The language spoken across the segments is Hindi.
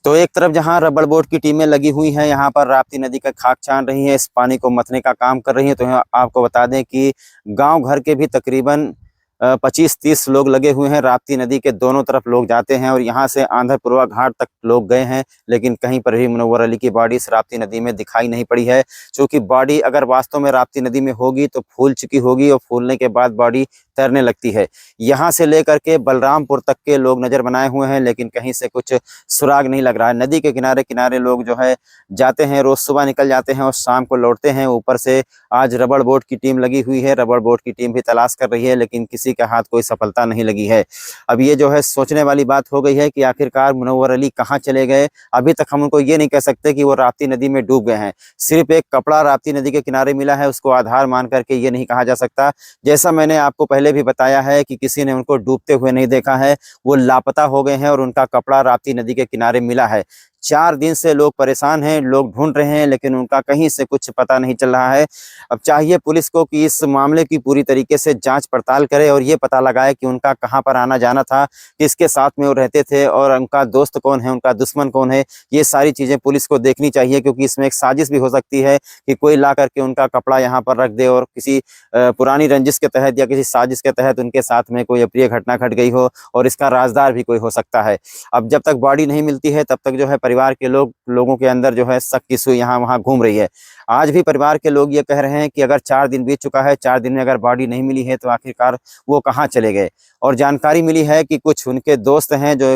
तो एक तरफ जहां रबड़ बोट की टीमें लगी हुई हैं, यहाँ पर राप्ती नदी का खाक छान रही है, इस पानी को मथने का काम कर रही है। तो यहाँ आपको बता दें कि गांव घर के भी तकरीबन 25-30 लोग लगे हुए हैं। राप्ती नदी के दोनों तरफ लोग जाते हैं और यहाँ से आंध्रपुरवा घाट तक लोग गए हैं, लेकिन कहीं पर भी मुनव्वर अली की बॉडी इस राप्ती नदी में दिखाई नहीं पड़ी है। क्योंकि बॉडी अगर वास्तव में राप्ती नदी में होगी तो फूल चुकी होगी और फूलने के बाद बॉडी तैरने लगती है। यहाँ से लेकर के बलरामपुर तक के लोग नजर बनाए हुए हैं, लेकिन कहीं से कुछ सुराग नहीं लग रहा है। नदी के किनारे किनारे लोग जो है जाते हैं, रोज सुबह निकल जाते हैं और शाम को लौटते हैं। ऊपर से आज रबड़ बोट की टीम लगी हुई है, रबड़ बोट की टीम भी तलाश कर रही है, लेकिन किसी के हाथ कोई सफलता नहीं लगी है। अब ये जो है सोचने वाली बात हो गई है कि आखिरकार मुनव्वर अली कहाँ चले गए। अभी तक हम उनको ये नहीं कह सकते कि वो राप्ती नदी में डूब गए हैं। सिर्फ एक कपड़ा राप्ती नदी के किनारे मिला है, उसको आधार मान करके ये नहीं कहा जा सकता। जैसा मैंने आपको पहले भी बताया है कि किसी ने उनको डूबते हुए नहीं देखा है, वो लापता हो गए हैं और उनका कपड़ा राप्ती नदी के किनारे मिला है। 4 दिन से लोग परेशान हैं, लोग ढूंढ रहे हैं, लेकिन उनका कहीं से कुछ पता नहीं चल रहा है। अब चाहिए पुलिस को कि इस मामले की पूरी तरीके से जांच पड़ताल करे और ये पता लगाए कि उनका कहां पर आना जाना था, किसके साथ में वो रहते थे और उनका दोस्त कौन है, उनका दुश्मन कौन है। ये सारी चीजें पुलिस को देखनी चाहिए, क्योंकि इसमें एक साजिश भी हो सकती है कि कोई ला करके उनका कपड़ा यहाँ पर रख दे और किसी पुरानी रंजिश के तहत या किसी साजिश के तहत उनके साथ में कोई अप्रिय घटना घट गई हो और इसका राजदार भी कोई हो सकता है। अब जब तक बॉडी नहीं मिलती है तब तक जो है परिवार के लोगों के अंदर जो है शक की सुई यहाँ वहाँ घूम रही है। आज भी परिवार के लोग ये कह रहे हैं कि अगर 4 दिन बीत चुका है, 4 दिन में अगर बॉडी नहीं मिली है तो आखिरकार वो कहाँ चले गए। और जानकारी मिली है कि कुछ उनके दोस्त हैं जो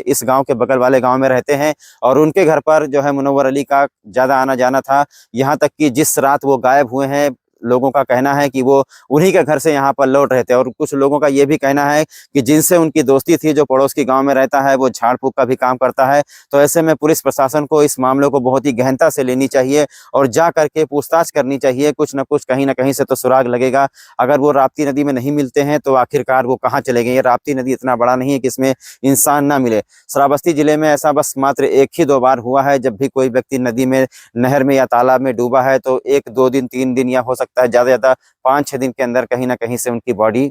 इस गांव के बगल वाले गांव में रहते हैं और उनके घर पर जो है मुनव्वर अली का ज्यादा आना जाना था। यहाँ तक कि जिस रात वो गायब हुए हैं, लोगों का कहना है कि वो उन्हीं के घर से यहाँ पर लौट रहे थे। और कुछ लोगों का ये भी कहना है कि जिनसे उनकी दोस्ती थी, जो पड़ोस के गांव में रहता है, वो झाड़ फूक का भी काम करता है। तो ऐसे में पुलिस प्रशासन को इस मामले को बहुत ही गहनता से लेनी चाहिए और जा करके पूछताछ करनी चाहिए। कुछ न कुछ कहीं ना कहीं से तो सुराग लगेगा। अगर वो राप्ती नदी में नहीं मिलते हैं तो आखिरकार वो कहाँ चले गए। ये राप्ती नदी इतना बड़ा नहीं है कि इसमें इंसान ना मिले। श्रावस्ती जिले में ऐसा बस मात्र 1 ही 2 बार हुआ है, जब भी कोई व्यक्ति नदी में, नहर में या तालाब में डूबा है तो 1 2 दिन 3 दिन या हो सकता है ज्यादा ज्यादा 5-6 दिन के अंदर कहीं ना कहीं से उनकी बॉडी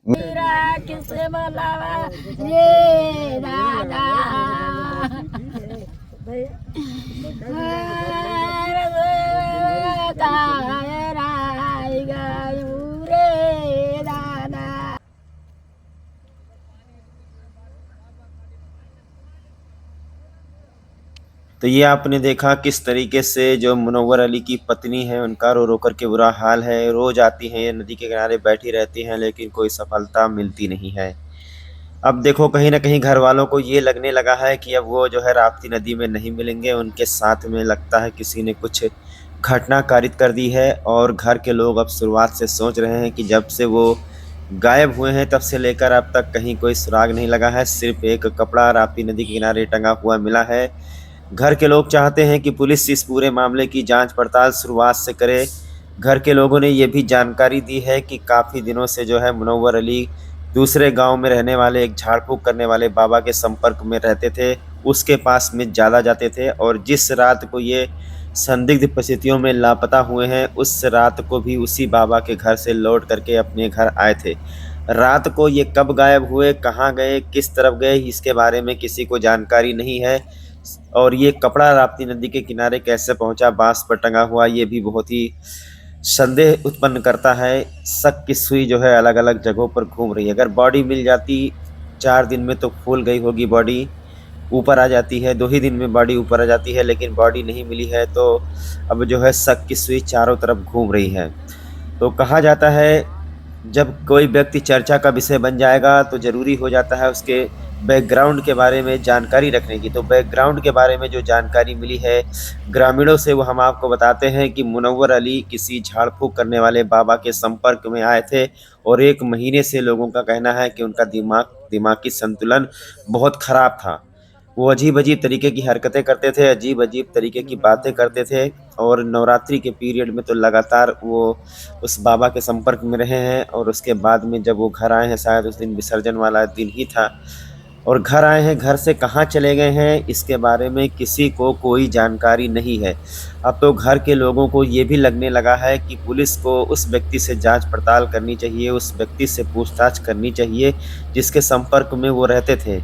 तो ये आपने देखा किस तरीके से जो मुनव्वर अली की पत्नी है उनका रो रो कर के बुरा हाल है। रोज आती हैं, ये नदी के किनारे बैठी रहती हैं, लेकिन कोई सफलता मिलती नहीं है। अब देखो कहीं ना कहीं घर वालों को ये लगने लगा है कि अब वो जो है राप्ती नदी में नहीं मिलेंगे। उनके साथ में लगता है किसी ने कुछ घटना कारित कर दी है और घर के लोग अब शुरुआत से सोच रहे हैं कि जब से वो गायब हुए हैं तब से लेकर अब तक कहीं कोई सुराग नहीं लगा है। सिर्फ एक कपड़ा राप्ती नदी के किनारे टंगा हुआ मिला है। घर के लोग चाहते हैं कि पुलिस इस पूरे मामले की जांच पड़ताल शुरुआत से करे। घर के लोगों ने ये भी जानकारी दी है कि काफ़ी दिनों से जो है मुनव्वर अली दूसरे गांव में रहने वाले एक झाड़ फूक करने वाले बाबा के संपर्क में रहते थे, उसके पास में ज़्यादा जाते थे। और जिस रात को ये संदिग्ध परिस्थितियों में लापता हुए हैं, उस रात को भी उसी बाबा के घर से लौट करके अपने घर आए थे। रात को ये कब गायब हुए, कहाँ गए, किस तरफ गए, इसके बारे में किसी को जानकारी नहीं है। और ये कपड़ा राप्ती नदी के किनारे कैसे पहुंचा, बांस पर टंगा हुआ, ये भी बहुत ही संदेह उत्पन्न करता है। शक की सुई जो है अलग अलग जगहों पर घूम रही है। अगर बॉडी मिल जाती 4 दिन में तो फूल गई होगी बॉडी, ऊपर आ जाती है। 2 ही दिन में बॉडी ऊपर आ जाती है, लेकिन बॉडी नहीं मिली है तो अब जो है शक की सुई चारों तरफ घूम रही है। तो कहा जाता है जब कोई व्यक्ति चर्चा का विषय बन जाएगा तो ज़रूरी हो जाता है उसके बैकग्राउंड के बारे में जानकारी रखने की। तो बैकग्राउंड के बारे में जो जानकारी मिली है ग्रामीणों से, वो हम आपको बताते हैं कि मुनव्वर अली किसी झाड़ फूक करने वाले बाबा के संपर्क में आए थे और 1 महीने से लोगों का कहना है कि उनका दिमागी संतुलन बहुत ख़राब था। वो अजीब अजीब तरीके की हरकतें करते थे, अजीब अजीब तरीके की बातें करते थे। और नवरात्रि के पीरियड में तो लगातार वो उस बाबा के संपर्क में रहे हैं। और उसके बाद में जब वो घर आए हैं, शायद उस दिन विसर्जन वाला दिन ही था, और घर आए हैं, घर से कहाँ चले गए हैं इसके बारे में किसी को कोई जानकारी नहीं है। अब तो घर के लोगों को ये भी लगने लगा है कि पुलिस को उस व्यक्ति से जांच पड़ताल करनी चाहिए, उस व्यक्ति से पूछताछ करनी चाहिए जिसके संपर्क में वो रहते थे।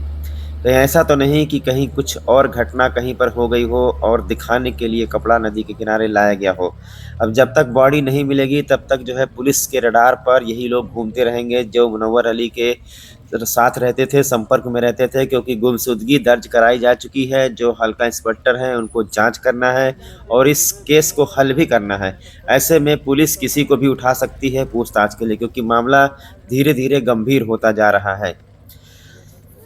तो ऐसा तो नहीं कि कहीं कुछ और घटना कहीं पर हो गई हो और दिखाने के लिए कपड़ा नदी के किनारे लाया गया हो। अब जब तक बॉडी नहीं मिलेगी तब तक जो है पुलिस के रडार पर यही लोग घूमते रहेंगे जो मुनव्वर अली के साथ रहते थे, संपर्क में रहते थे, क्योंकि गुमशुदगी दर्ज कराई जा चुकी है। जो हल्का इंस्पेक्टर हैं उनको जांच करना है और इस केस को हल भी करना है। ऐसे में पुलिस किसी को भी उठा सकती है पूछताछ के लिए, क्योंकि मामला धीरे धीरे गंभीर होता जा रहा है।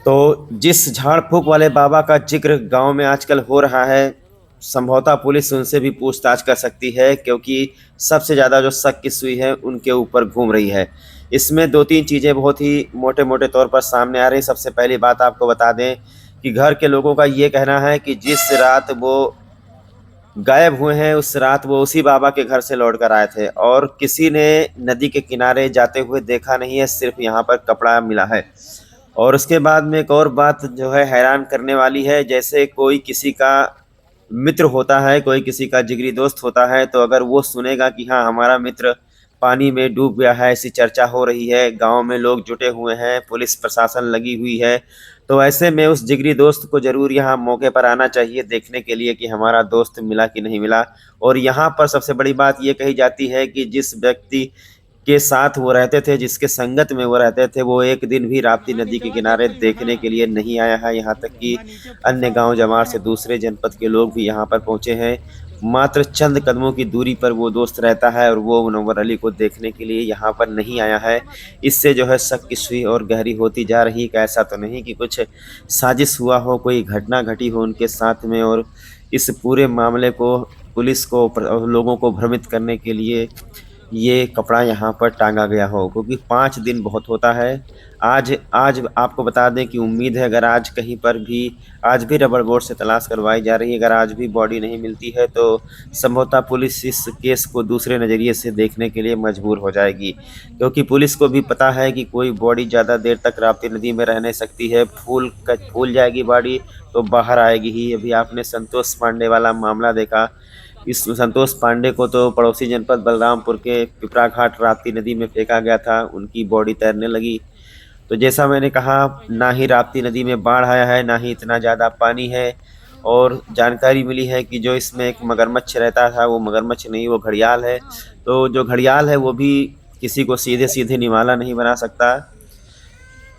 तो जिस झाड़ फूक वाले बाबा का जिक्र गांव में आजकल हो रहा है, संभवतः पुलिस उनसे भी पूछताछ कर सकती है, क्योंकि सबसे ज़्यादा जो शक की सुई है उनके ऊपर घूम रही है। इसमें दो तीन चीज़ें बहुत ही मोटे मोटे तौर पर सामने आ रही हैं। सबसे पहली बात आपको बता दें कि घर के लोगों का ये कहना है कि जिस रात वो गायब हुए हैं उस रात वो उसी बाबा के घर से लौट कर आए थे और किसी ने नदी के किनारे जाते हुए देखा नहीं है, सिर्फ यहाँ पर कपड़ा मिला है। और उसके बाद में एक और बात जो है हैरान करने वाली है, जैसे कोई किसी का मित्र होता है, कोई किसी का जिगरी दोस्त होता है, तो अगर वो सुनेगा कि हाँ हमारा मित्र पानी में डूब गया है, ऐसी चर्चा हो रही है, गांव में लोग जुटे हुए हैं, पुलिस प्रशासन लगी हुई है, तो ऐसे में उस जिगरी दोस्त को ज़रूर यहाँ मौके पर आना चाहिए देखने के लिए कि हमारा दोस्त मिला कि नहीं मिला। और यहाँ पर सबसे बड़ी बात ये कही जाती है कि जिस व्यक्ति के साथ वो रहते थे, जिसके संगत में वो रहते थे, वो एक दिन भी राप्ती नदी के किनारे देखने के लिए नहीं आया है। यहाँ तक कि अन्य गांव जमार से दूसरे जनपद के लोग भी यहाँ पर पहुँचे हैं। मात्र चंद कदमों की दूरी पर वो दोस्त रहता है और वो मुनव्वर अली को देखने के लिए यहाँ पर नहीं आया है। इससे जो है शक की सुई और गहरी होती जा रही है। ऐसा तो नहीं कि कुछ साजिश हुआ हो, कोई घटना घटी हो उनके साथ में और इस पूरे मामले को पुलिस को लोगों को भ्रमित करने के लिए ये कपड़ा यहाँ पर टांगा गया हो, क्योंकि 5 दिन बहुत होता है। आज आज आपको बता दें कि उम्मीद है अगर आज कहीं पर भी आज भी रबर बोर्ड से तलाश करवाई जा रही है, अगर आज भी बॉडी नहीं मिलती है तो संभवतः पुलिस इस केस को दूसरे नज़रिए से देखने के लिए मजबूर हो जाएगी, क्योंकि पुलिस को भी पता है कि कोई बॉडी ज़्यादा देर तक राप्ती नदी में रह नहीं सकती है। फूल जाएगी बॉडी तो बाहर आएगी ही। अभी आपने संतोष पांडे वाला मामला देखा। इस संतोष पांडे को तो पड़ोसी जनपद बलरामपुर के पिपरा घाट राप्ती नदी में फेंका गया था, उनकी बॉडी तैरने लगी। तो जैसा मैंने कहा, ना ही राप्ती नदी में बाढ़ आया है, ना ही इतना ज़्यादा पानी है। और जानकारी मिली है कि जो इसमें एक मगरमच्छ रहता था वो मगरमच्छ नहीं, वो घड़ियाल है। तो जो घड़ियाल है वो भी किसी को सीधे सीधे निवाला नहीं बना सकता।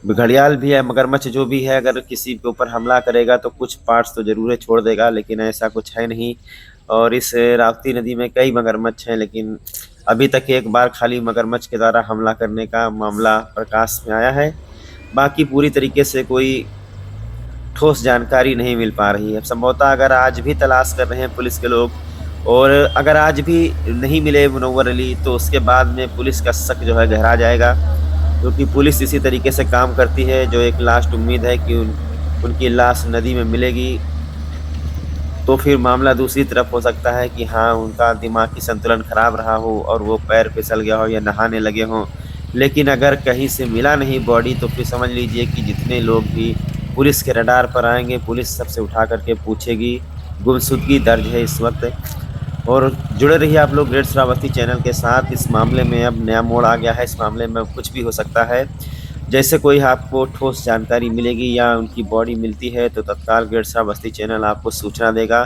घड़ियाल भी है, मगरमच्छ जो भी है, अगर किसी के ऊपर हमला करेगा तो कुछ पार्ट्स तो ज़रूर छोड़ देगा, लेकिन ऐसा कुछ है नहीं। और इस राप्ती नदी में कई मगरमच्छ हैं, लेकिन अभी तक एक बार खाली मगरमच्छ के द्वारा हमला करने का मामला प्रकाश में आया है। बाकी पूरी तरीके से कोई ठोस जानकारी नहीं मिल पा रही है। संभवतः अगर आज भी तलाश कर रहे हैं पुलिस के लोग और अगर आज भी नहीं मिले मुनव्वर अली तो उसके बाद में पुलिस का शक जो है गहरा जाएगा, क्योंकि पुलिस इसी तरीके से काम करती है। जो एक लास्ट उम्मीद है कि उनकी लाश नदी में मिलेगी तो फिर मामला दूसरी तरफ हो सकता है कि हाँ उनका दिमागी संतुलन खराब रहा हो और वो पैर फिसल गया हो या नहाने लगे हों। लेकिन अगर कहीं से मिला नहीं बॉडी तो फिर समझ लीजिए कि जितने लोग भी पुलिस के रडार पर आएंगे पुलिस सबसे उठा करके पूछेगी। गुमशुदगी दर्ज है इस वक्त। और जुड़े रहिए आप लोग ग्रेट श्रावस्ती चैनल के साथ। इस मामले में अब नया मोड़ आ गया है, इस मामले में कुछ भी हो सकता है। जैसे कोई आपको ठोस जानकारी मिलेगी या उनकी बॉडी मिलती है तो तत्काल ग्रेट श्रावस्ती चैनल आपको सूचना देगा।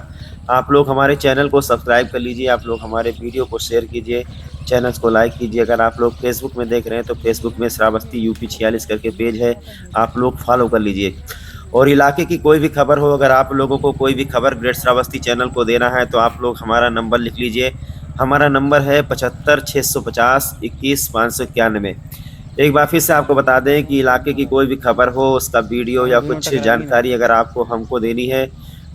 आप लोग हमारे चैनल को सब्सक्राइब कर लीजिए, आप लोग हमारे वीडियो को शेयर कीजिए, चैनल्स को लाइक कीजिए। अगर आप लोग फेसबुक में देख रहे हैं तो फेसबुक में श्रावस्ती यूपी 46 करके पेज है, आप लोग फॉलो कर लीजिए। और इलाके की कोई भी खबर हो, अगर आप लोगों को कोई भी खबर ग्रेट श्रावस्ती चैनल को देना है तो आप लोग हमारा नंबर लिख लीजिए। हमारा नंबर है 75 650 21 591। एक बार फिर से आपको बता दें कि इलाके की कोई भी खबर हो, उसका वीडियो या कुछ जानकारी अगर आपको हमको देनी है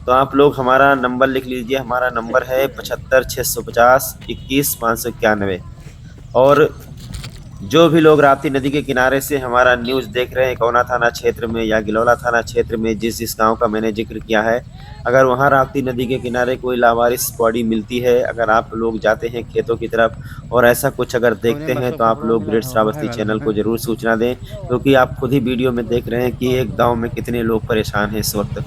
तो आप लोग हमारा नंबर लिख लीजिए। हमारा नंबर है 75 650 21 591। और जो भी लोग राप्ती नदी के किनारे से हमारा न्यूज़ देख रहे हैं, कोना थाना क्षेत्र में या गिलौला थाना क्षेत्र में जिस जिस गांव का मैंने जिक्र किया है, अगर वहां राप्ती नदी के किनारे कोई लावारिस बॉडी मिलती है, अगर आप लोग जाते हैं खेतों की तरफ और ऐसा कुछ अगर देखते हैं तो आप लोग ग्रेट श्रावस्ती चैनल को ज़रूर सूचना दें, क्योंकि आप खुद ही वीडियो में देख रहे हैं कि एक गाँव में कितने लोग परेशान हैं इस वक्त।